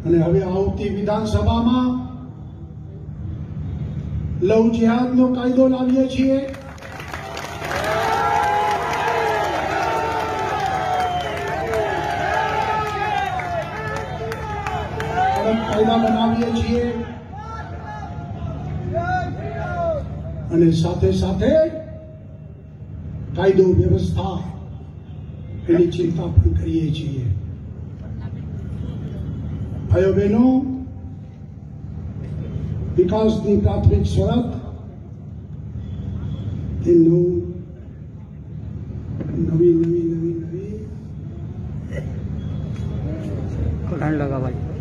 અને હવે આવતી વિધાનસભામાં લવ જેહાદનો કાયદો લાવીએ છીએ। કાયદા બનાવીએ છીએ અને સાથે સાથે કાયદો વ્યવસ્થા એની ચિંતા પણ કરીએ છીએ। ભાઈઓ બહેનો, વિકાસની પ્રાથમિક શરત એ નવી કોણ લગા ભાઈ।